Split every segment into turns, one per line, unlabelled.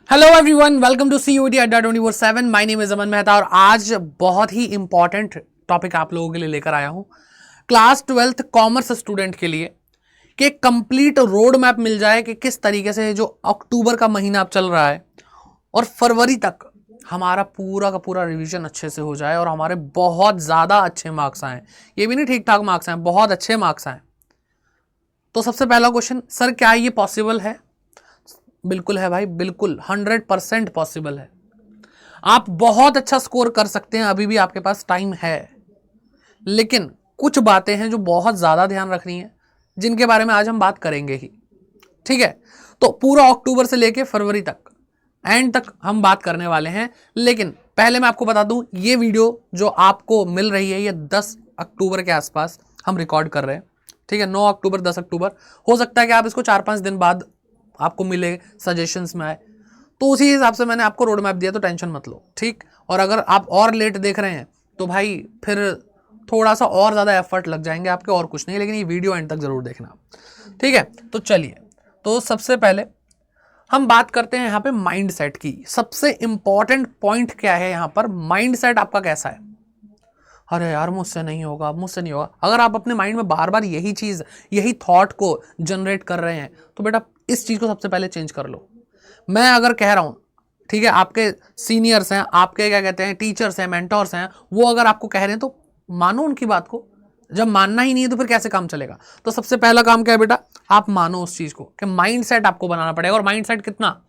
Hello everyone, welcome to COT Adda 24/7। My name is Aman Mehta और आज बहुत ही इंपॉर्टेंट टॉपिक आप लोगों के लिए लेकर आया हूं क्लास 12th कॉमर्स स्टूडेंट के लिए कि कंप्लीट रोड मैप मिल जाए कि किस तरीके से जो अक्टूबर का महीना अब चल रहा है और फरवरी तक हमारा पूरा का पूरा रिवीजन अच्छे से हो जाए और हमारे बहुत ज़्यादा अच्छे मार्क्स आए। ये भी नहीं ठीक ठाक मार्क्स आए, बहुत अच्छे मार्क्स आए। तो सबसे पहला क्वेश्चन, सर क्या ये पॉसिबल है? बिल्कुल है भाई, बिल्कुल 100% पॉसिबल है। आप बहुत अच्छा स्कोर कर सकते हैं, अभी भी आपके पास टाइम है। लेकिन कुछ बातें हैं जो बहुत ज्यादा ध्यान रखनी है, जिनके बारे में आज हम बात करेंगे ही। ठीक है, तो पूरा अक्टूबर से लेके फरवरी तक, एंड तक हम बात करने वाले हैं। लेकिन पहले मैं आपको बता दूं, ये वीडियो जो आपको मिल रही है ये 10 अक्टूबर के आसपास हम रिकॉर्ड कर रहे हैं। ठीक है, 9 अक्टूबर 10 अक्टूबर, हो सकता है कि आप इसको 4-5 दिन बाद आपको मिले, सजेशंस में आए, तो उसी हिसाब से मैंने आपको रोड मैप दिया, तो टेंशन मत लो। ठीक, और अगर आप और लेट देख रहे हैं तो भाई फिर थोड़ा सा और ज़्यादा एफर्ट लग जाएंगे आपके, और कुछ नहीं। लेकिन ये वीडियो एंड तक जरूर देखना। ठीक है, तो चलिए, तो सबसे पहले हम बात करते हैं यहाँ पे माइंड सेट की। सबसे इंपॉर्टेंट पॉइंट क्या है यहाँ पर, माइंड सेट आपका कैसा है। अरे यार मुझसे नहीं होगा, मुझसे नहीं होगा। अगर आप अपने माइंड में बार बार यही चीज़, यही थॉट को जनरेट कर रहे हैं तो बेटा इस चीज़ को सबसे पहले चेंज कर लो। मैं अगर कह रहा हूँ, ठीक है, आपके सीनियर्स हैं, आपके क्या कहते हैं टीचर्स हैं, मेंटोर्स हैं, वो अगर आपको कह रहे हैं तो मानो उनकी बात को। जब मानना ही नहीं है तो फिर कैसे काम चलेगा? तो सबसे पहला काम क्या है बेटा, आप मानो उस चीज़ को कि माइंड सेट आपको बनाना पड़ेगा। और माइंड सेट कितना,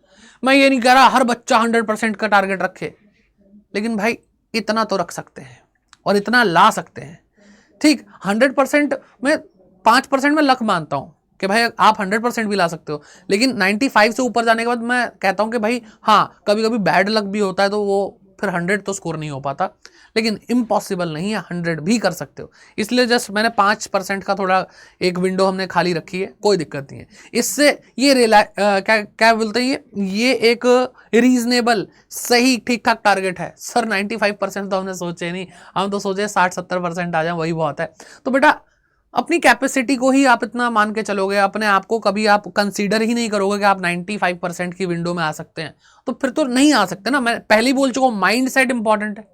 मैं ये नहीं कह रहा हर बच्चा 100% का टारगेट रखे, लेकिन भाई इतना तो रख सकते हैं और इतना ला सकते हैं। ठीक, 100% में 5% में लक मानता हूं कि भाई आप 100% भी ला सकते हो, लेकिन 95 से ऊपर जाने के बाद मैं कहता हूं कि भाई हाँ, कभी कभी बैड लक भी होता है, तो वो फिर 100 तो स्कोर नहीं हो पाता। लेकिन इम्पॉसिबल नहीं है, 100 भी कर सकते हो। इसलिए जस्ट मैंने 5% का थोड़ा एक विंडो हमने खाली रखी है, कोई दिक्कत नहीं है। इससे ये क्या क्या बोलते हैं, ये एक रीजनेबल सही ठीक ठाक टारगेट है। सर 95% तो हमने सोचे नहीं, हम तो सोचे 60-70% आ जाए, वही बहुत है। तो बेटा अपनी कैपेसिटी को ही आप इतना मान के चलोगे, अपने आप को कभी आप कंसीडर ही नहीं करोगे कि आप 95% की विंडो में आ सकते हैं, तो फिर तो नहीं आ सकते ना। मैं पहले ही बोल चुका हूं, माइंड सेट इंपॉर्टेंट है।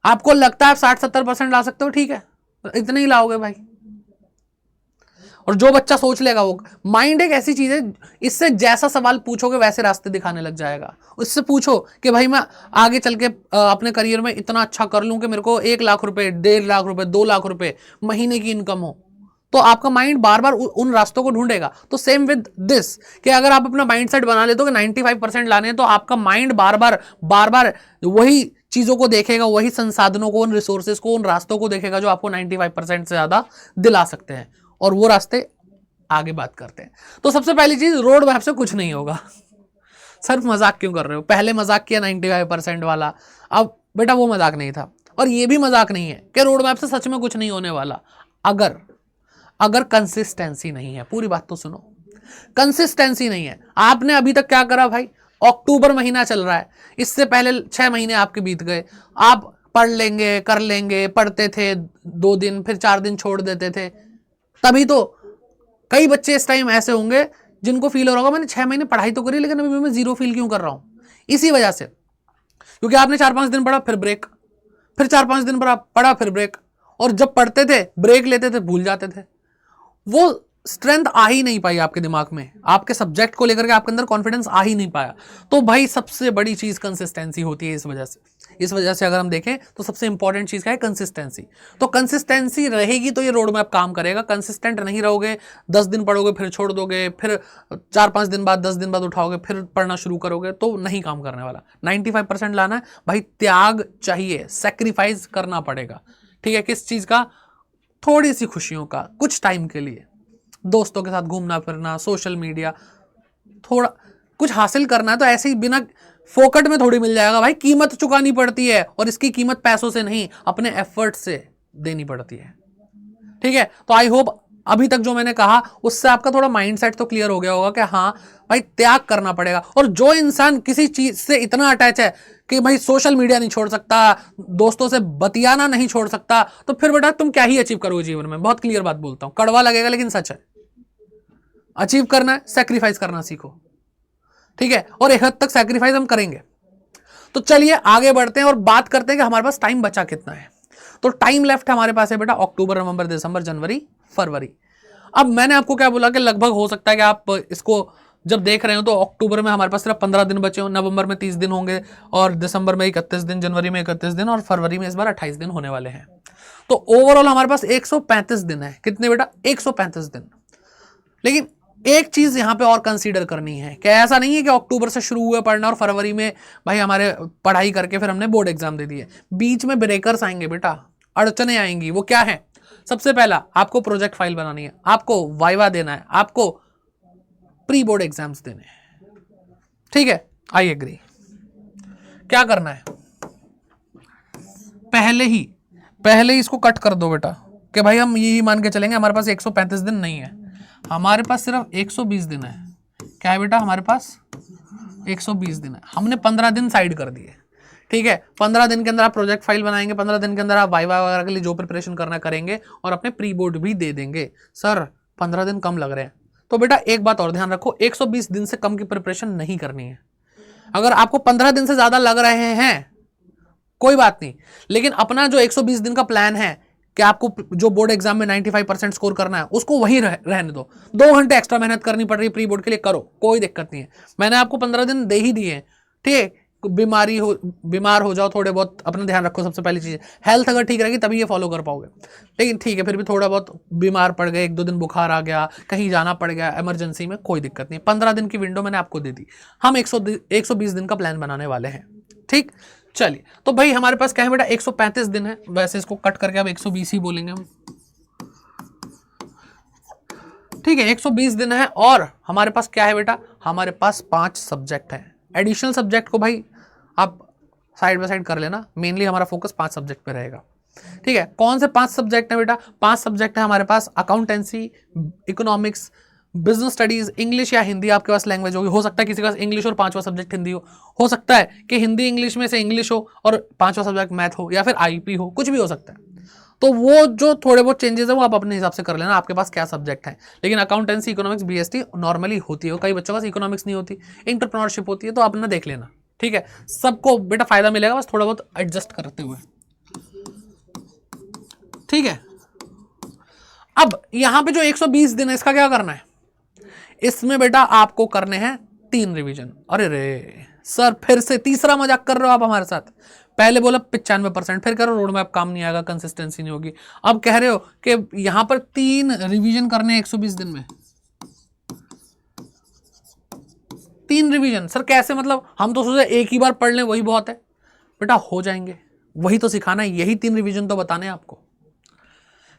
आपको लगता है आप 60-70% ला सकते हो, ठीक है, इतने ही लाओगे भाई। और जो बच्चा सोच लेगा, वो माइंड एक ऐसी चीज है, इससे जैसा सवाल पूछोगे वैसे रास्ते दिखाने लग जाएगा। उससे पूछो कि भाई मैं आगे चल के अपने करियर में इतना अच्छा कर लूं कि मेरे को 1 लाख रुपए, 1.5 लाख रुपए, 2 लाख रुपए महीने की इनकम हो, तो आपका माइंड बार बार उन रास्तों को ढूंढेगा। तो सेम विद दिस, कि अगर आप अपना माइंड सेट बना लेते हो कि 95% लाने हैं, तो आपका माइंड बार बार वही चीजों को देखेगा, वही संसाधनों को, उन रिसोर्सेज को, उन रास्तों को देखेगा जो आपको 95% से ज्यादा दिला सकते हैं, और वो रास्ते आगे बात करते हैं। तो सबसे पहली चीज, रोड मैप से कुछ नहीं होगा। सर मजाक क्यों कर रहे हो? पहले मजाक किया 95% वाला, अब बेटा वो मजाक नहीं था। और ये भी मजाक नहीं है कि रोड मैप से सच में कुछ नहीं होने वाला। अगर कंसिस्टेंसी नहीं है, पूरी बात तो सुनो, कंसिस्टेंसी नहीं है। आपने अभी तक क्या करा भाई? अक्टूबर महीना चल रहा है, इससे पहले 6 महीने आपके बीत गए। आप पढ़ लेंगे, कर लेंगे, पढ़ते थे 2 दिन, फिर 4 दिन छोड़ देते थे। तभी तो कई बच्चे इस टाइम ऐसे होंगे जिनको फील हो रहा होगा मैंने 6 महीने पढ़ाई तो करी, लेकिन अभी मैं 0 फील क्यों कर रहा हूं? इसी वजह से, क्योंकि आपने 4-5 दिन पढ़ा, फिर ब्रेक, फिर 4-5 दिन पढ़ा, फिर ब्रेक, और जब पढ़ते थे, ब्रेक लेते थे, भूल जाते थे। वो स्ट्रेंथ आ ही नहीं पाई आपके दिमाग में, आपके सब्जेक्ट को लेकर के आपके अंदर कॉन्फिडेंस आ ही नहीं पाया। तो भाई सबसे बड़ी चीज कंसिस्टेंसी होती है। इस वजह से अगर हम देखें तो सबसे इंपॉर्टेंट चीज क्या है? कंसिस्टेंसी। तो कंसिस्टेंसी रहेगी तो ये रोड मैप काम करेगा। कंसिस्टेंट नहीं रहोगे, 10 दिन पढ़ोगे फिर छोड़ दोगे, फिर 4-5 दिन बाद, 10 दिन बाद उठाओगे, फिर पढ़ना शुरू करोगे, तो नहीं काम करने वाला। 95% लाना है भाई, त्याग चाहिए, सेक्रीफाइस करना पड़ेगा। ठीक है, किस चीज का? थोड़ी सी खुशियों का, कुछ टाइम के लिए दोस्तों के साथ घूमना फिरना, सोशल मीडिया, थोड़ा कुछ हासिल करना है तो ऐसे ही बिना फोकट में थोड़ी मिल जाएगा भाई। कीमत चुकानी पड़ती है, और इसकी कीमत पैसों से नहीं, अपने एफर्ट से देनी पड़ती है। ठीक है, तो आई होप अभी तक जो मैंने कहा उससे आपका थोड़ा माइंडसेट तो क्लियर हो गया होगा कि हाँ भाई त्याग करना पड़ेगा। और जो इंसान किसी चीज से इतना अटैच है कि भाई सोशल मीडिया नहीं छोड़ सकता, दोस्तों से बतियाना नहीं छोड़ सकता, तो फिर बेटा तुम क्या ही अचीव करोगे जीवन में? बहुत क्लियर बात बोलता हूं, कड़वा लगेगा लेकिन सच है। अचीव करना है, सेक्रीफाइस करना सीखो। ठीक है, और एक हद तक सैक्रिफाइस हम करेंगे। तो चलिए आगे बढ़ते हैं और बात करते हैं कि हमारे पास टाइम बचा कितना है। तो टाइम लेफ्ट हमारे पास है बेटा अक्टूबर, नवंबर, दिसंबर, जनवरी, फरवरी। अब मैंने आपको क्या बोला कि लगभग हो सकता है कि आप इसको जब देख रहे हो तो अक्टूबर में हमारे पास सिर्फ 15 दिन बचे हो, नवंबर में 30 दिन होंगे, और दिसंबर में 31 दिन, जनवरी में 31 दिन, और फरवरी में इस बार 28 दिन होने वाले हैं। तो ओवरऑल हमारे पास 135 दिन है। कितने बेटा? 135 दिन। लेकिन एक चीज यहां पे और कंसीडर करनी है कि ऐसा नहीं है कि अक्टूबर से शुरू हुआ पढ़ना और फरवरी में भाई हमारे पढ़ाई करके फिर हमने बोर्ड एग्जाम दे दिए। बीच में ब्रेकर्स आएंगे बेटा, अड़चने आएंगी। वो क्या है? सबसे पहला, आपको प्रोजेक्ट फाइल बनानी है, आपको वाइवा देना है, आपको प्री बोर्ड एग्जाम्स देने हैं। ठीक है, आई एग्री। क्या करना है? पहले ही इसको कट कर दो बेटा कि भाई हम यही मान के चलेंगे हमारे पास 135 दिन नहीं है, हमारे पास सिर्फ 120 दिन है। क्या है बेटा? हमारे पास 120 दिन है। हमने 15 दिन साइड कर दिए। ठीक है, 15 दिन के अंदर आप प्रोजेक्ट फाइल बनाएंगे, 15 दिन के अंदर आप वाइवा वगैरह के लिए जो प्रिपरेशन करना करेंगे और अपने प्री बोर्ड भी दे देंगे। सर 15 दिन कम लग रहे हैं, तो बेटा एक बात और ध्यान रखो, 120 दिन से कम की प्रिपरेशन नहीं करनी है। अगर आपको 15 दिन से ज्यादा लग रहे हैं कोई बात नहीं, लेकिन अपना जो 120 दिन का प्लान है कि आपको जो बोर्ड एग्जाम में 95% स्कोर करना है उसको वहीं रहने दो। 2 घंटे एक्स्ट्रा मेहनत करनी पड़ रही है प्री बोर्ड के लिए, करो, कोई दिक्कत नहीं है। मैंने आपको 15 दिन दे ही दिए हैं। ठीक है, बीमार हो जाओ, थोड़े बहुत अपना ध्यान रखो। सबसे पहली चीज, हेल्थ अगर ठीक रहेगी तभी ये फॉलो कर पाओगे। लेकिन ठीक है, फिर भी थोड़ा बहुत बीमार पड़ गए, 1-2 दिन बुखार आ गया, कहीं जाना पड़ गया इमरजेंसी में, कोई दिक्कत नहीं। 15 दिन की विंडो मैंने आपको दे दी। हम 120 दिन का प्लान बनाने वाले हैं। ठीक, चलिए। तो भाई हमारे पास क्या है बेटा? 135 दिन है। वैसे इसको कट करके अब 120 ही बोलेंगे हम। ठीक है, 120 दिन है और हमारे पास क्या है बेटा? हमारे पास 5 सब्जेक्ट है। एडिशनल सब्जेक्ट को भाई आप साइड बाय साइड कर लेना, मेनली हमारा फोकस 5 सब्जेक्ट पे रहेगा। ठीक है, कौन से 5 सब्जेक्ट है बेटा? 5 सब्जेक्ट है हमारे पास। Accountancy, economics, business studies, English या हिंदी आपके पास लैंग्वेज होगी। हो सकता है किसी का इंग्लिश और 5वां सब्जेक्ट हिंदी हो सकता है कि हिंदी इंग्लिश में से इंग्लिश हो और 5वां सब्जेक्ट मैथ हो, या फिर आईपी हो, कुछ भी हो सकता है। तो वो जो थोड़े बहुत चेंजेस है वो आप अपने हिसाब से कर लेना, आपके पास क्या सब्जेक्ट है। लेकिन अकाउंटेंसी, इकोनॉमिक्स, बीएसटी नॉर्मली होती है। कई बच्चों का इकोनॉमिक्स नहीं होती, एंटरप्रेन्योरशिप होती है, तो अपना देख लेना। ठीक है, सबको बेटा फायदा मिलेगा, बस थोड़ा बहुत एडजस्ट करते हुए। ठीक है, अब यहां पे जो 120 दिन है इसका क्या करना है? इसमें बेटा आपको करने हैं 3 रिवीजन। अरे रे सर, फिर से तीसरा मजाक कर रहे हो आप हमारे साथ। पहले बोला 95%, फिर कह रहे हो रोड मैप काम नहीं आएगा, कंसिस्टेंसी नहीं होगी। अब कह रहे हो कि यहां पर 3 रिवीजन करने 120 दिन में। 3 रिवीजन सर कैसे? मतलब हम तो सोचे एक ही बार पढ़ लें वही बहुत है। बेटा हो जाएंगे, वही तो सिखाना है, यही 3 रिवीजन तो बताने हैं आपको।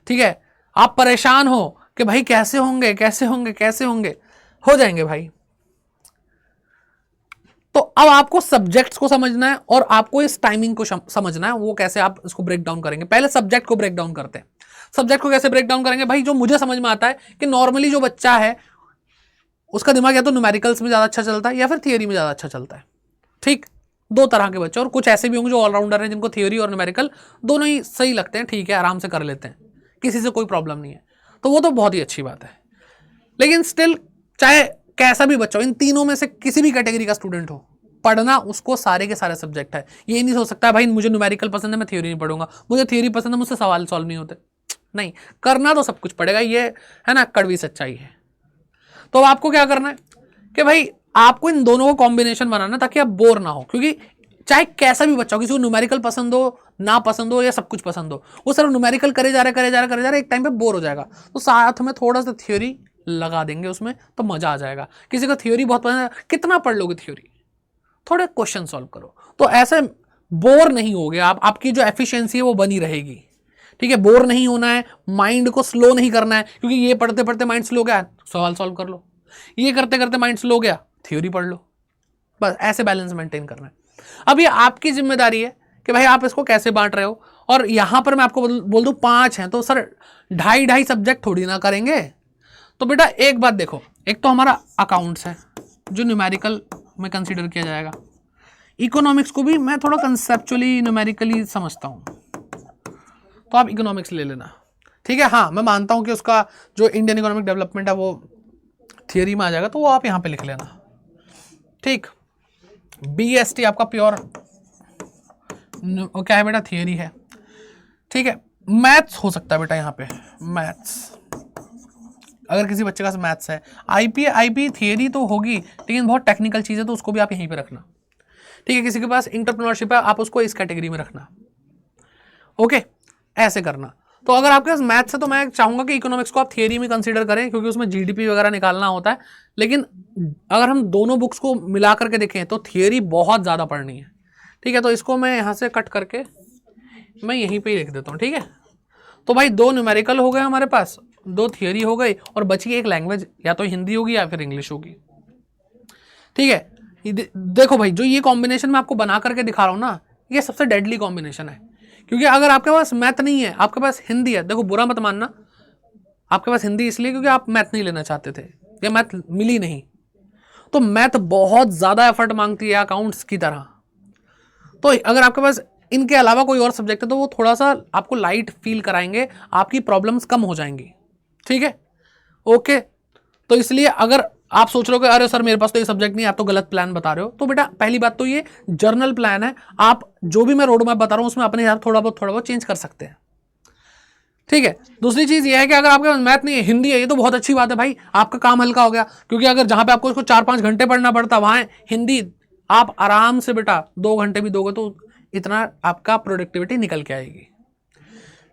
ठीक है, आप परेशान हो कि भाई कैसे होंगे कैसे होंगे कैसे होंगे, हो जाएंगे भाई। तो अब आपको सब्जेक्ट्स को समझना है और आपको इस टाइमिंग को समझना है, वो कैसे आप इसको ब्रेक डाउन करेंगे। पहले सब्जेक्ट को ब्रेक डाउन करते हैं। सब्जेक्ट को कैसे ब्रेक डाउन करेंगे भाई? जो मुझे समझ में आता है कि नॉर्मली जो बच्चा है उसका दिमाग या तो न्यूमेरिकल्स में ज्यादा अच्छा चलता है या फिर थियोरी में ज्यादा अच्छा चलता है। ठीक, 2 तरह के बच्चे, और कुछ ऐसे भी होंगे जो ऑलराउंडर हैं जिनको थियोरी और न्यूमेरिकल दोनों ही सही लगते हैं। ठीक है, आराम से कर लेते हैं, किसी से कोई प्रॉब्लम नहीं है, तो वो तो बहुत ही अच्छी बात है। लेकिन स्टिल चाहे कैसा भी बच्चा हो, इन तीनों में से किसी भी कैटेगरी का स्टूडेंट हो, पढ़ना उसको सारे के सारे सब्जेक्ट है। ये नहीं हो सकता भाई मुझे न्यूमेरिकल पसंद है मैं थियोरी नहीं पढ़ूंगा, मुझे थियोरी पसंद है मुझसे सवाल सॉल्व नहीं होते। नहीं, करना तो सब कुछ पड़ेगा, ये है ना कड़वी सच्चाई है। तो आपको क्या करना है कि भाई आपको इन दोनों को कॉम्बिनेशन बनाना ताकि आप बोर ना हो। क्योंकि चाहे कैसा भी बच्चा हो, किसी को न्यूमेरिकल पसंद हो, ना पसंद हो, या सब कुछ पसंद हो, वो सिर्फ न्यूमेरिकल करे जा रहे एक टाइम पे बोर हो जाएगा। तो साथ में थोड़ा सा थ्योरी लगा देंगे उसमें, तो मजा आ जाएगा। किसी को थ्योरी बहुत पसंद है, कितना पढ़ लोगे थ्योरी, थोड़े क्वेश्चन सॉल्व करो, तो ऐसे बोर नहीं होगे आप, आपकी जो एफिशिएंसी है वो बनी रहेगी। ठीक है, बोर नहीं होना है, माइंड को स्लो नहीं करना है, क्योंकि ये पढ़ते पढ़ते माइंड स्लो गया, सवाल सॉल्व कर लो, ये करते करते माइंड स्लो गया, थ्योरी पढ़ लो। बस ऐसे बैलेंस मेंटेन करना है। अब ये आपकी जिम्मेदारी है कि भाई आप इसको कैसे बांट रहे हो। और यहां पर मैं आपको बोल दूं 5 हैं, तो सर 2.5 सब्जेक्ट थोड़ी ना करेंगे। तो बेटा एक बात देखो, एक तो हमारा अकाउंट्स है जो न्यूमेरिकल में कंसीडर किया जाएगा। इकोनॉमिक्स को भी मैं थोड़ा कंसेप्चुअली न्यूमेरिकली समझता हूं, तो आप इकोनॉमिक्स ले लेना। ठीक है, हाँ मैं मानता हूं कि उसका जो इंडियन इकोनॉमिक डेवलपमेंट है वो थियरी में आ जाएगा, तो वो आप यहां पे लिख लेना। ठीक। BST आपका प्योर क्या है बेटा, थियरी है, ठीक है। मैथ्स हो सकता है बेटा यहाँ पे, मैथ्स अगर किसी बच्चे का मैथ्स है। आईपी थियरी तो होगी लेकिन बहुत टेक्निकल चीज़ है, तो उसको भी आप यहीं पे रखना, ठीक है। किसी के पास इंटरप्रेन्योरशिप है, आप उसको इस कैटेगरी में रखना, ओके, ऐसे करना। तो अगर आपके पास मैथ्स है तो मैं चाहूंगा कि इकोनॉमिक्स को आप थियरी में कंसीडर करें, क्योंकि उसमें जीडीपी वगैरह निकालना होता है। लेकिन अगर हम दोनों बुक्स को मिला करके देखें तो थियरी बहुत ज़्यादा पढ़नी है, ठीक है। तो इसको मैं यहाँ से कट करके मैं यहीं पे ही लिख देता हूँ, ठीक है। तो भाई 2 न्यूमेरिकल हो गए हमारे पास, 2 थियरी हो गई, और बची एक लैंग्वेज, या तो हिंदी होगी या फिर इंग्लिश होगी, ठीक है। देखो भाई, जो ये कॉम्बिनेशन मैं आपको बना करके दिखा रहा हूँ ना, ये सबसे डेडली कॉम्बिनेशन है। क्योंकि अगर आपके पास मैथ नहीं है, आपके पास हिंदी है, देखो बुरा मत मानना, आपके पास हिंदी इसलिए क्योंकि आप मैथ नहीं लेना चाहते थे या मैथ मिली नहीं। तो मैथ बहुत ज़्यादा एफर्ट मांगती है अकाउंट्स की तरह। तो अगर आपके पास इनके अलावा कोई और सब्जेक्ट है तो वो थोड़ा सा आपको लाइट फील कराएंगे, आपकी प्रॉब्लम्स कम हो जाएंगी, ठीक है, ओके। तो इसलिए अगर आप सोच रहे हो कि अरे सर मेरे पास तो ये सब्जेक्ट नहीं है, आप तो गलत प्लान बता रहे हो, तो बेटा पहली बात तो ये जर्नल प्लान है, आप जो भी मैं रोड मैप बता रहा हूं उसमें अपने हिसाब थोड़ा बहुत चेंज कर सकते हैं, ठीक है। दूसरी चीज ये है कि अगर आपके पास मैथ नहीं है, हिंदी है, ये तो बहुत अच्छी बात है भाई, आपका काम हल्का हो गया। क्योंकि अगर जहां पे आपको इसको 4-5 घंटे पढ़ना पड़ता, वहां हिंदी आप आराम से बेटा 2 घंटे भी दोगे तो इतना आपका प्रोडक्टिविटी निकल के आएगी,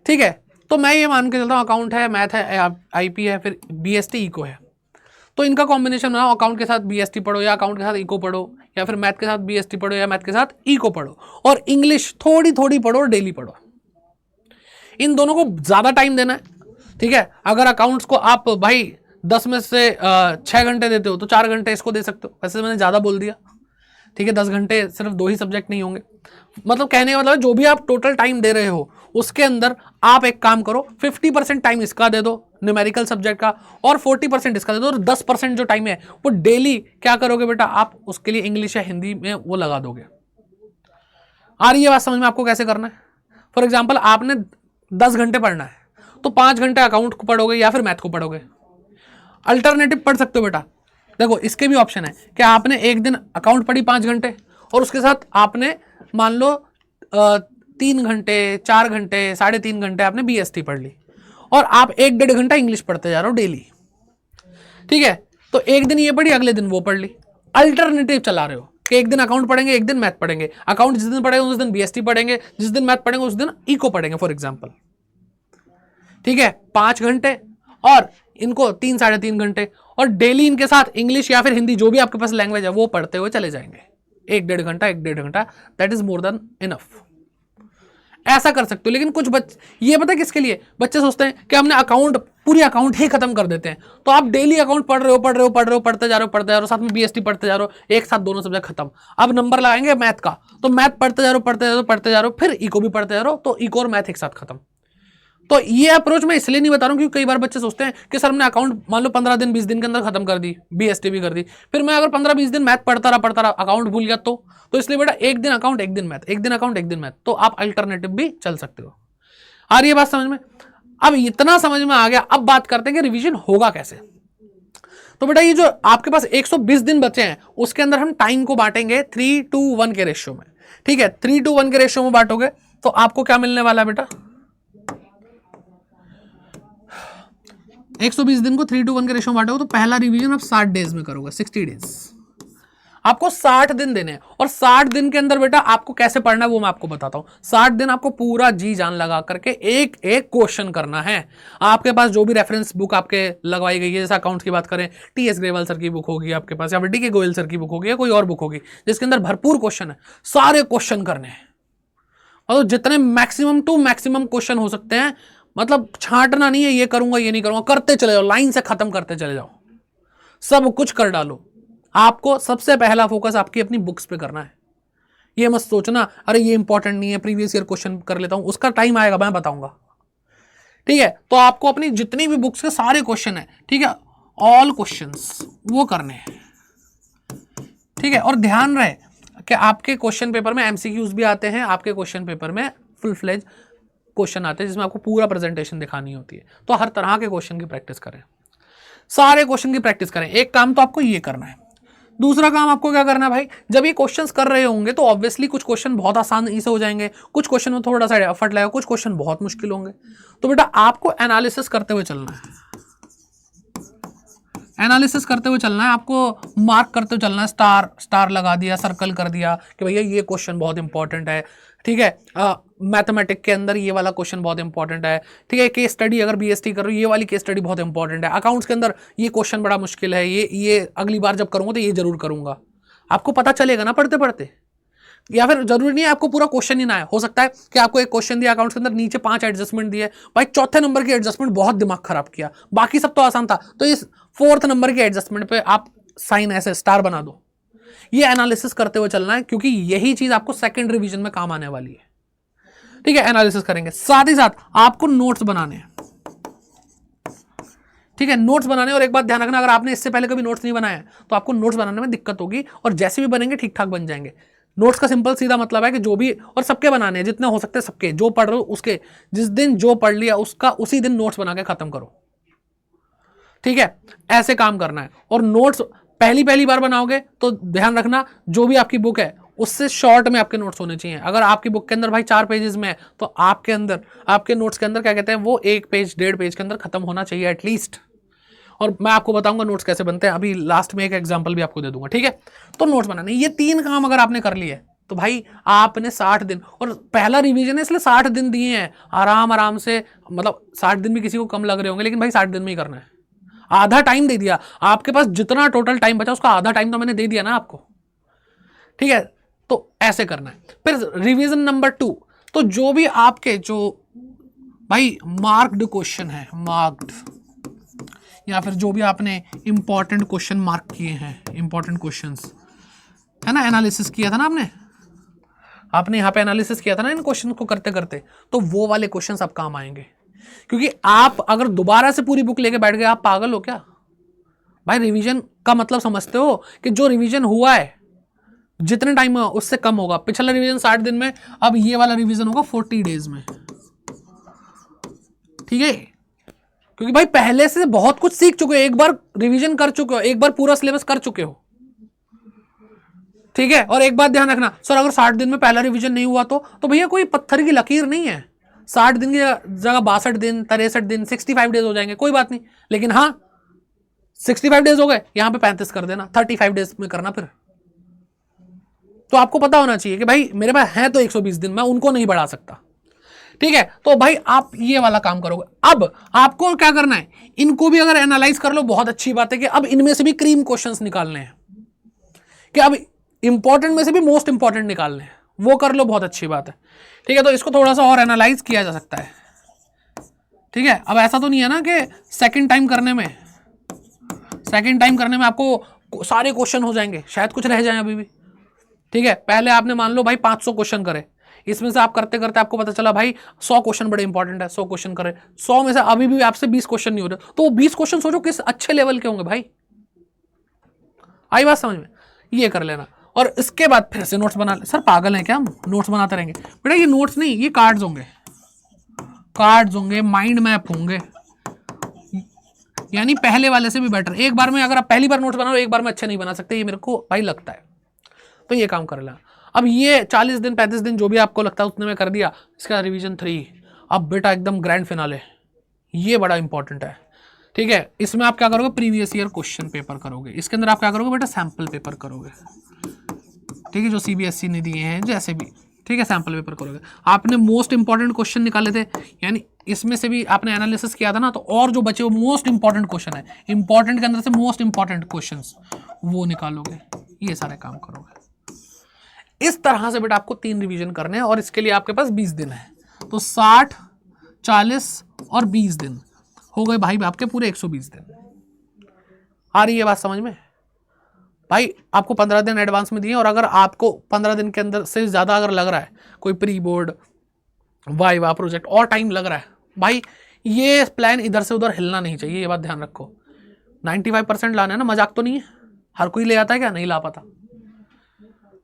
ठीक है। तो मैं ये मान के चलता हूँ अकाउंट है, मैथ है, आईपी है, फिर BST इको है, तो इनका कॉम्बिनेशन बनाओ। अकाउंट के साथ BST पढ़ो, या अकाउंट के साथ इको पढ़ो, या फिर मैथ के साथ BST पढ़ो, या मैथ के साथ इको पढ़ो, और इंग्लिश थोड़ी थोड़ी पढ़ो और डेली पढ़ो। इन दोनों को ज्यादा टाइम देना है, ठीक है। अगर अकाउंट्स को आप भाई 10 में से 6 घंटे देते हो तो 4 घंटे इसको दे सकते हो, वैसे मैंने ज्यादा बोल दिया, ठीक है। 10 घंटे सिर्फ 2 ही सब्जेक्ट नहीं होंगे, मतलब कहने का मतलब जो भी आप टोटल टाइम दे रहे हो उसके अंदर आप एक काम करो, 50% टाइम इसका दे दो न्यूमेरिकल सब्जेक्ट का, और 40% इसका दे दो, और 10% जो टाइम है वो डेली क्या करोगे बेटा, आप उसके लिए इंग्लिश या हिंदी में वो लगा दोगे। आ रही है बात समझ में आपको कैसे करना है? फॉर एग्जाम्पल आपने 10 घंटे पढ़ना है तो 5 घंटे अकाउंट को पढ़ोगे या फिर मैथ को पढ़ोगे। अल्टरनेटिव पढ़ सकते हो बेटा, देखो इसके भी ऑप्शन है कि आपने एक दिन अकाउंट पढ़ी 5 घंटे, और उसके साथ आपने मान लो 3 घंटे 4 घंटे 3.5 घंटे आपने BST पढ़ ली, और आप 1-1.5 घंटा इंग्लिश पढ़ते जा रहे हो डेली, ठीक है। तो एक दिन ये पढ़ी, अगले दिन वो पढ़ ली, अल्टरनेटिव चला रहे हो कि एक दिन अकाउंट पढ़ेंगे, एक दिन मैथ पढ़ेंगे। अकाउंट जिस दिन पढ़ेंगे उस दिन BST पढ़ेंगे, जिस दिन मैथ पढ़ेंगे उस दिन इको पढ़ेंगे फॉर एग्जाम्पल, ठीक है। 5 घंटे और इनको 3-3.5 घंटे, और डेली इनके साथ इंग्लिश या फिर हिंदी जो भी आपके पास लैंग्वेज है वो पढ़ते हुए चले जाएंगे, 1-1.5 घंटा 1-1.5 घंटा, that is more than enough. ऐसा कर सकते हो। लेकिन कुछ बच्चे ये पता है किसके लिए, बच्चे सोचते हैं कि हमने अकाउंट पूरी अकाउंट ही खत्म कर देते हैं, तो आप डेली अकाउंट पढ़ रहे हो, पढ़ते जा रहे हो, साथ में BST पढ़ते जा रहे हो, एक साथ दोनों सब्जेक्ट खत्म। अब नंबर लगाएंगे मैथ का, तो मैथ पढ़ते जा रहे हो, फिर इको भी पढ़ते जा रहे हो, तो इको और मैथ एक साथ खत्म। तो ये अप्रोच मैं इसलिए नहीं बता रहा हूँ क्योंकि कई बार बच्चे सोचते हैं कि सर हमने अकाउंट मान लो 15 दिन 20 दिन के अंदर खत्म कर दी, BST भी कर दी, फिर मैं अगर 15-20 दिन मैथ पढ़ता रहा अकाउंट भूल गया तो इसलिए बेटा एक दिन अकाउंट एक दिन मैथ, एक दिन अकाउंट एक दिन मैथ, तो आप अल्टरनेटिव भी चल सकते हो। आ रही है बात समझ में? अब इतना समझ में आ गया, अब बात करते हैं कि रिविजन होगा कैसे। तो बेटा ये जो आपके पास 120 दिन बचे हैं उसके अंदर हम टाइम को बांटेंगे 3:1 के रेशियो में, ठीक है। 3:1 के रेशियो में बांटोगे तो आपको क्या मिलने वाला है बेटा, 120 दिन को 3:1 के रेशियो में बांटोगे तो पहला रिवीजन आप 60 डेज में करोगे, 60 डेज। आपको 60 दिन देने हैं, और 60 दिन के अंदर बेटा आपको कैसे पढ़ना है वो मैं आपको बताता हूं। 60 दिन आपको पूरा जी जान लगा करके एक एक क्वेश्चन करना है। आपके पास जो भी रेफरेंस बुक आपके लगवाई गई है, जैसे अकाउंट्स की बात करें TS ग्रेवाल सर की बुक होगी आपके पास, या फिर DK गोयल सर की बुक होगी, या कोई और बुक होगी जिसके अंदर भरपूर क्वेश्चन है, सारे क्वेश्चन करने हैं, मतलब जितने मैक्सिमम टू मैक्सिमम क्वेश्चन हो सकते हैं, मतलब छांटना नहीं है ये करूंगा ये नहीं करूंगा, करते चले जाओ, लाइन से खत्म करते चले जाओ, सब कुछ कर डालो। आपको सबसे पहला फोकस आपकी अपनी बुक्स पे करना है। ये मत सोचना अरे ये इंपॉर्टेंट नहीं है, प्रीवियस ईयर क्वेश्चन कर लेता हूं, उसका टाइम आएगा मैं बताऊंगा, ठीक है। तो आपको अपनी जितनी भी बुक्स के सारे क्वेश्चन है, ठीक है, ऑल क्वेश्चंस वो करने हैं, ठीक है। और ध्यान रहे कि आपके क्वेश्चन पेपर में MCQs भी आते हैं, आपके क्वेश्चन पेपर में फुल फ्लेज क्वेश्चन आते हैं जिसमें आपको पूरा प्रेजेंटेशन दिखानी होती है। तो हर तरह के क्वेश्चन की प्रैक्टिस करें, सारे क्वेश्चन की प्रैक्टिस करें। एक काम तो आपको ये करना है, दूसरा काम आपको क्या करना है भाई, जब ये क्वेश्चंस कर रहे होंगे तो ऑब्वियसली कुछ क्वेश्चन बहुत आसानी से हो जाएंगे, कुछ क्वेश्चन में थोड़ा सा एफर्ट लगेगा, कुछ क्वेश्चन बहुत मुश्किल होंगे। तो बेटा आपको एनालिसिस करते हुए चलना है, एनालिसिस करते हुए चलना है, आपको मार्क करते हुए चलना है, स्टार स्टार लगा दिया, सर्कल कर दिया कि भैया ये क्वेश्चन बहुत इंपॉर्टेंट है, ठीक है। मैथमेटिक्स के अंदर ये वाला क्वेश्चन बहुत इंपॉर्टेंट है, ठीक है। केस स्टडी अगर बीएसटी कर रहे हो ये वाली केस स्टडी बहुत इंपॉर्टेंट है। अकाउंट्स के अंदर ये क्वेश्चन बड़ा मुश्किल है, ये अगली बार जब करूंगा तो ये जरूर करूंगा। आपको पता चलेगा ना पढ़ते पढ़ते। या फिर जरूरी नहीं है आपको पूरा क्वेश्चन ही ना है, हो सकता है कि आपको एक क्वेश्चन दिया अकाउंट्स के अंदर, नीचे 5 एडजस्टमेंट दिए, भाई चौथे नंबर की एडजस्टमेंट बहुत दिमाग खराब किया, बाकी सब तो आसान था, तो इस 4th नंबर की एडजस्टमेंट पे आप साइन ऐसे स्टार बना दो। ये एनालिसिस करते हुए चलना है, क्योंकि यही चीज आपको सेकंड रिवीजन में काम आने वाली है, ठीक है। एनालिसिस करेंगे, साथ ही साथ आपको नोट्स बनाने हैं, ठीक है। नोट्स बनाने, और एक बात ध्यान रखना, अगर आपने इससे पहले कभी नोट्स नहीं बनाया तो आपको नोट्स बनाने में दिक्कत होगी, और जैसे भी बनेंगे ठीक ठाक बन जाएंगे। नोट्स का सिंपल सीधा मतलब है कि जो भी, और सबके बनाने हैं जितने हो सकते हैं सबके, जो पढ़ रहे हो उसके, जिस दिन जो पढ़ लिया उसका उसी दिन नोट्स बना के खत्म करो, ठीक है। ऐसे काम करना है। और नोट्स पहली बार बनाओगे तो ध्यान रखना जो भी आपकी बुक है उससे शॉर्ट में आपके नोट्स होने चाहिए। अगर आपकी बुक के अंदर भाई 4 पेजेस में है तो आपके अंदर, आपके नोट्स के अंदर क्या कहते हैं, वो 1 पेज 1.5 पेज के अंदर खत्म होना चाहिए एटलीस्ट। और मैं आपको बताऊंगा नोट्स कैसे बनते हैं, अभी लास्ट में एक एग्जांपल भी आपको दे दूंगा, ठीक है। तो नोट्स बनाने, ये 3 काम अगर आपने कर लिए तो भाई आपने 60 दिन, और पहला रिवीजन है इसलिए 60 दिन दिए हैं, आराम से, मतलब 60 दिन भी किसी को कम लग रहे होंगे, लेकिन भाई 60 दिन में ही करना है। आधा टाइम दे दिया, आपके पास जितना टोटल टाइम बचा उसका आधा टाइम तो मैंने दे दिया ना आपको, ठीक है। तो ऐसे करना है। फिर रिवीजन नंबर 2, तो जो भी आपके जो भाई मार्क्ड क्वेश्चन है, मार्क्ड, या फिर जो भी आपने इंपॉर्टेंट क्वेश्चन मार्क किए हैं, इंपॉर्टेंट क्वेश्चंस है ना, एनालिसिस किया था ना आपने यहाँ पे एनालिसिस किया था ना इन क्वेश्चन को करते करते, तो वो वाले क्वेश्चंस अब काम आएंगे। क्योंकि आप अगर दोबारा से पूरी बुक लेके बैठ गए, आप पागल हो क्या भाई। रिवीजन का मतलब समझते हो कि जो रिवीजन हुआ है जितने टाइम में उससे कम होगा। पिछला रिवीजन 60 दिन में, अब ये वाला रिवीजन होगा 40 डेज में, ठीक है। क्योंकि भाई पहले से बहुत कुछ सीख चुके हो, एक बार रिवीजन कर चुके हो, एक बार पूरा सिलेबस कर चुके हो, ठीक है। और एक बात ध्यान रखना सर, अगर 60 दिन में पहला रिवीजन नहीं हुआ तो भैया कोई पत्थर की लकीर नहीं है। 60 दिन की जगह 62 दिन, 63 दिन, 65 डेज हो जाएंगे, कोई बात नहीं। लेकिन हाँ 65 डेज हो गए, यहां पे 35 कर देना, 35 डेज में करना। फिर तो आपको पता होना चाहिए कि भाई मेरे पास है तो 120 दिन, मैं उनको नहीं बढ़ा सकता, ठीक है। तो भाई आप ये वाला काम करोगे। अब आपको क्या करना है, इनको भी अगर एनालाइज कर लो बहुत अच्छी बात है कि अब इनमें से भी क्रीम क्वेश्चंस निकालने हैं, कि अब इंपॉर्टेंट में से भी मोस्ट इंपॉर्टेंट निकालने हैं, वो कर लो, बहुत अच्छी बात है, ठीक है। तो इसको थोड़ा सा और एनालाइज किया जा सकता है, ठीक है। अब ऐसा तो नहीं है ना कि सेकंड टाइम करने में आपको सारे क्वेश्चन हो जाएंगे, शायद कुछ रह जाए अभी भी, ठीक है। पहले आपने मान लो भाई 500 क्वेश्चन करे, इसमें से आप करते करते आपको पता चला भाई 100 क्वेश्चन बड़े इंपॉर्टेंट है, 100 क्वेश्चन करे, 100 में से अभी भी आपसे 20 क्वेश्चन नहीं हो रहे, तो 20 क्वेश्चन सोचो किस अच्छे लेवल के होंगे भाई। आई बात समझ में, ये कर लेना। और इसके बाद फिर से नोट्स बना ले। सर पागल है क्या हम, नोट्स बनाते रहेंगे? बेटा ये नोट्स नहीं, ये कार्ड्स होंगे, माइंड मैप होंगे, यानी पहले वाले से भी बेटर। एक बार में अगर आप पहली बार नोट्स बनाओ, एक बार में अच्छे नहीं बना सकते, ये मेरे को भाई लगता है। तो ये काम कर लेना। अब ये 40 दिन 35 दिन जो भी आपको लगता है उतने में कर दिया, इसका रिवीजन 3। अब बेटा एकदम ग्रैंड फिनाले, ये बड़ा इंपॉर्टेंट है, ठीक है। इसमें आप क्या करोगे, प्रीवियस ईयर क्वेश्चन पेपर करोगे। इसके अंदर आप क्या करोगे बेटा, सैंपल पेपर करोगे, ठीक है, जो सीबीएसई ने दिए हैं जैसे भी, ठीक है, सैंपल पेपर करोगे। आपने मोस्ट इंपॉर्टेंट क्वेश्चन निकाले थे, यानी इसमें से भी आपने एनालिसिस किया था ना, तो और जो बचे वो मोस्ट इंपॉर्टेंट क्वेश्चन है, इंपॉर्टेंट के अंदर से मोस्ट इंपॉर्टेंट क्वेश्चंस वो निकालोगे, ये सारे काम करोगे। इस तरह से बेटा आपको 3 रिवीजन करने हैं, और इसके लिए आपके पास 20 दिन है, तो 60, 40 और 20 दिन हो गए भाई आपके पूरे 120 दिन। आ रही है बात समझ में भाई? आपको 15 दिन एडवांस में दिए, और अगर आपको 15 दिन के अंदर से ज़्यादा अगर लग रहा है, कोई प्री बोर्ड वाइवा प्रोजेक्ट और टाइम लग रहा है, भाई ये प्लान इधर से उधर हिलना नहीं चाहिए, ये बात ध्यान रखो। 95% लाना है ना, मजाक तो नहीं है, हर कोई ले आता है क्या, नहीं ला पाता।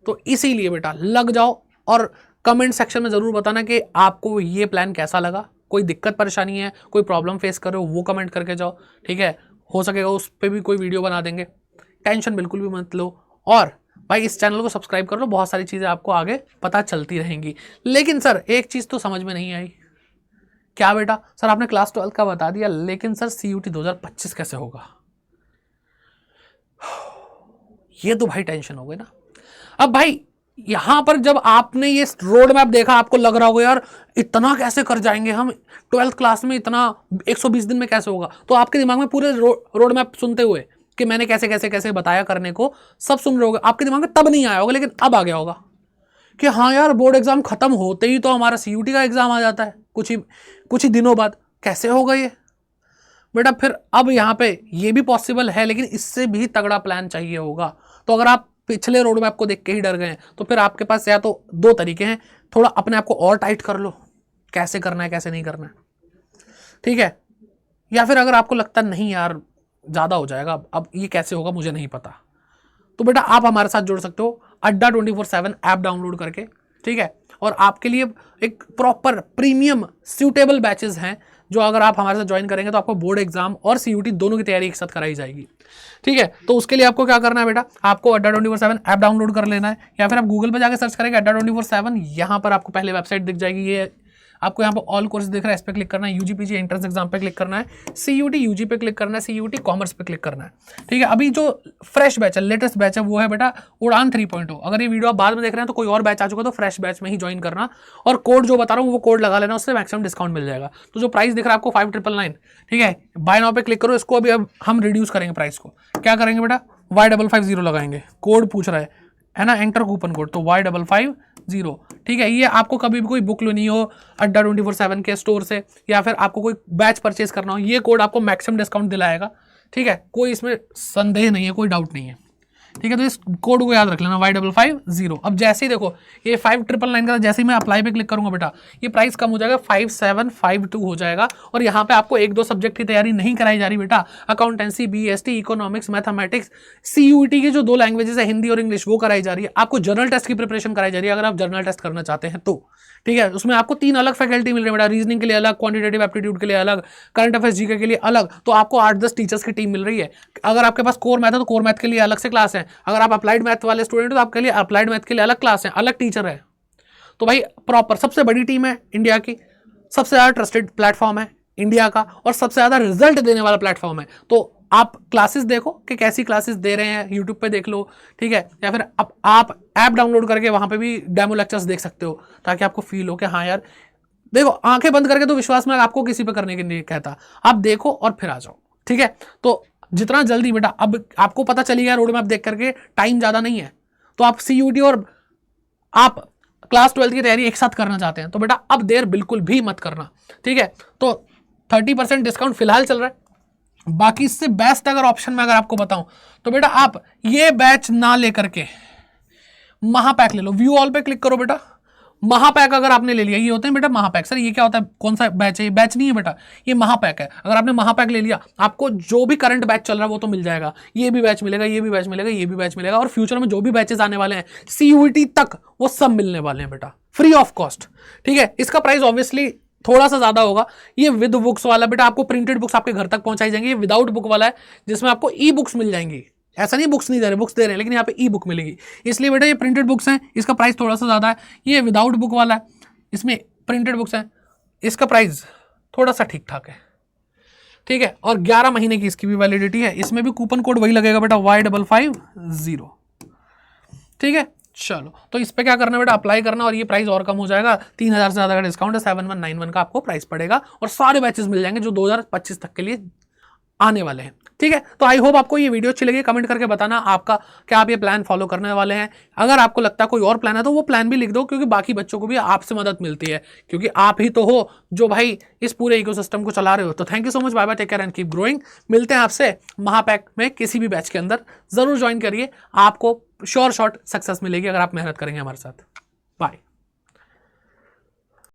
तो इसीलिए बेटा लग जाओ, और कमेंट सेक्शन में ज़रूर बताना कि आपको ये प्लान कैसा लगा, कोई दिक्कत परेशानी है, कोई प्रॉब्लम फेस कर रहे हो वो कमेंट करके जाओ, ठीक है। हो सकेगा उस पर भी कोई वीडियो बना देंगे, टेंशन बिल्कुल भी मत लो। और भाई इस चैनल को सब्सक्राइब कर लो, बहुत सारी चीज़ें आपको आगे पता चलती रहेंगी। लेकिन सर एक चीज़ तो समझ में नहीं आई। क्या बेटा? सर आपने क्लास 12 का बता दिया, लेकिन सर CUT 2025 कैसे होगा? ये तो भाई टेंशन हो गई ना। अब भाई यहां पर जब आपने ये रोड मैप देखा, आपको लग रहा होगा यार इतना कैसे कर जाएंगे हम 12th क्लास में, इतना 120 दिन में कैसे होगा? तो आपके दिमाग में पूरे रोड मैप सुनते हुए कि मैंने कैसे कैसे कैसे बताया करने को, सब सुन रहे होगे, आपके दिमाग में तब नहीं आया होगा, लेकिन अब आ गया होगा कि हाँ यार बोर्ड एग्जाम खत्म होते ही तो हमारा CUT का एग्जाम आ जाता है कुछ ही दिनों बाद। कैसे होगा ये बेटा? फिर अब यहाँ पे ये भी पॉसिबल है, लेकिन इससे भी तगड़ा प्लान चाहिए होगा। तो अगर आप पिछले रोड मैप को देख के ही डर गए हैं, तो फिर आपके पास या तो दो तरीके हैं, थोड़ा अपने आप को और टाइट कर लो, कैसे करना है कैसे नहीं करना है, ठीक है? या फिर अगर आपको लगता नहीं यार ज़्यादा हो जाएगा, अब ये कैसे होगा मुझे नहीं पता, तो बेटा आप हमारे साथ जुड़ सकते हो अड्डा 24/7 ऐप डाउनलोड करके, ठीक है? और आपके लिए एक प्रॉपर प्रीमियम सूटेबल बैचेस हैं, जो अगर आप हमारे साथ ज्वाइन करेंगे तो आपको बोर्ड एग्जाम और CUT दोनों की तैयारी एक साथ कराई जाएगी, ठीक है? तो उसके लिए आपको क्या करना है बेटा? आपको अड्डा 24/7 ऐप डाउनलोड कर लेना है, या फिर आप गूगल पे जाकर सर्च करेंगे अड्डा 24/7, यहाँ पर आपको पहले वेबसाइट दिख जाएगी। ये आपको यहाँ पर ऑल कोर्स दिख रहा है, इस पर क्लिक करना है। UG PG एंट्रेंस एग्जाम पे क्लिक करना है, CUT UG पे क्लिक करना है, CUT कॉमर्स पे क्लिक करना है, ठीक है? अभी जो फ्रेश बैच है, लेटेस्ट बैच है, वो है बेटा उड़ान 3.0। अगर ये वीडियो आप बाद में देख रहे हैं तो कोई और बैच आ चुका, तो फ्रेश बैच में ही ज्वाइन करना, और कोड जो बता रहा हूँ वो कोड लगा लेना, उससे मैक्सिमम डिस्काउंट मिल जाएगा। तो जो प्राइस दिख रहा है आपको 5999, ठीक है? बाय नाउ पे क्लिक करो, इसको अभी अब हम रिड्यूस करेंगे प्राइस को। क्या करेंगे बेटा? Y550 लगाएंगे, कोड पूछ रहा है ना, एंटर कूपन कोड, तो Y550, ठीक है? ये आपको कभी भी कोई बुक लेनी हो अड्डा 24/7 के स्टोर से, या फिर आपको कोई बैच परचेज करना हो, ये कोड आपको मैक्सिमम डिस्काउंट दिलाएगा, ठीक है? कोई इसमें संदेह नहीं है, कोई डाउट नहीं है, ठीक है? तो इस कोड को याद रख लेना, Y550। अब जैसे ही देखो ये 5999 का, जैसे ही मैं अप्लाई पे क्लिक करूंगा बेटा, ये प्राइस कम हो जाएगा, 5752 हो जाएगा। और यहाँ पे आपको 1-2 सब्जेक्ट की तैयारी नहीं कराई जा रही बेटा, accountancy, BST, economics, mathematics, CUT के जो 2 लैंग्वेजेस है, हिंदी और इंग्लिश, वो कराई जा रही है। आपको जर्नल टेस्ट की प्रिपरेशन कराई जा रही है, अगर आप जर्नल टेस्ट करना चाहते हैं तो, ठीक है? उसमें आपको 3 अलग फैकल्टी मिल रही है बेटा, रीजनिंग के लिए अलग, क्वांटिटेटिव एप्टीट्यूड के लिए अलग, करंट अफेयर्स जीके के लिए अलग। तो आपको 8-10 टीचर्स की टीम मिल रही है। अगर आपके पास कोर मैथ है तो कोर मैथ के लिए अलग से क्लास है, अगर आप अप्लाइड मैथ वाले स्टूडेंट हो तो आपके लिए अप्लाइड मैथ के लिए अलग क्लास है, अलग टीचर है। तो भाई प्रॉपर सबसे बड़ी टीम है इंडिया की, सबसे ज्यादा ट्रस्टेड प्लेटफॉर्म है इंडिया का, और सबसे ज्यादा रिजल्ट देने वाला प्लेटफॉर्म है। तो आप क्लासेस देखो कि कैसी क्लासेस दे रहे हैं, यूट्यूब पे देख लो, ठीक है? या फिर आप ऐप डाउनलोड करके वहां पे भी डेमो लेक्चर्स देख सकते हो, ताकि आपको फील हो कि हाँ यार देखो, आंखें बंद करके तो विश्वास में आपको किसी पे करने के नहीं कहता, आप देखो और फिर आ जाओ, ठीक है? तो जितना जल्दी बेटा, अब आपको पता चली गया रोड मैप देख करके, टाइम ज्यादा नहीं है, तो आप CUT और आप क्लास 12 की तैयारी एक साथ करना चाहते हैं तो बेटा अब देर बिल्कुल भी मत करना, ठीक है? तो 30% डिस्काउंट फिलहाल चल रहा है। बाकी इससे बेस्ट अगर ऑप्शन में अगर आपको बताऊं तो बेटा आप ये बैच ना लेकर के महापैक ले लो। व्यू ऑल पे क्लिक करो बेटा, महापैक अगर आपने ले लिया, ये होते हैं बेटा महापैक। सर ये क्या होता है, कौन सा बैच है? ये बैच नहीं है बेटा, ये महापैक है। अगर आपने महापैक ले लिया, आपको जो भी करंट बैच चल रहा है वो तो मिल जाएगा, ये भी बैच मिलेगा, ये भी बैच मिलेगा, ये भी बैच मिलेगा, और फ्यूचर में जो भी बैचेस आने वाले हैं CUT तक, वो सब मिलने वाले हैं बेटा, फ्री ऑफ कॉस्ट, ठीक है? इसका प्राइस ऑब्वियसली थोड़ा सा ज्यादा होगा। ये विद बुक्स वाला बेटा, आपको प्रिंटेड बुक्स आपके घर तक पहुंचाई जाएंगी। ये विदाउट बुक वाला है, जिसमें आपको ई बुक्स मिल जाएंगी। ऐसा नहीं बुक्स नहीं दे रहे, बुक्स दे रहे हैं, लेकिन यहाँ पे ई बुक मिलेगी। इसलिए बेटा ये प्रिंटेड बुक्स हैं, इसका प्राइस थोड़ा सा ज्यादा है। ये विदाउट बुक वाला है, इसमें प्रिंटेड बुक्स हैं, इसका प्राइस थोड़ा सा ठीक ठाक है, ठीक है? और 11 महीने की इसकी भी वैलिडिटी है। इसमें भी कूपन कोड वही लगेगा बेटा, Y550, ठीक है? चलो, तो इस पे क्या करना बेटा, अप्लाई करना, और ये प्राइस और कम हो जाएगा। 3000 से ज्यादा का डिस्काउंट है, 7191 का आपको प्राइस पड़ेगा, और सारे बैचेस मिल जाएंगे जो 2025 तक के लिए आने वाले हैं, ठीक है? तो आई होप आपको ये वीडियो अच्छी लगी। कमेंट करके बताना आपका क्या आप ये प्लान फॉलो करने वाले हैं। अगर आपको लगता है कोई और प्लान है तो वो प्लान भी लिख दो, क्योंकि बाकी बच्चों को भी आपसे मदद मिलती है, क्योंकि आप ही तो हो जो भाई इस पूरे इकोसिस्टम को चला रहे हो। तो thank you so much, bye bye, take care and keep growing. मिलते हैं आपसे महापैक में किसी भी बैच के अंदर, जरूर ज्वाइन करिए, आपको श्योर शॉट सक्सेस मिलेगी अगर आप मेहनत करेंगे हमारे साथ। बाय।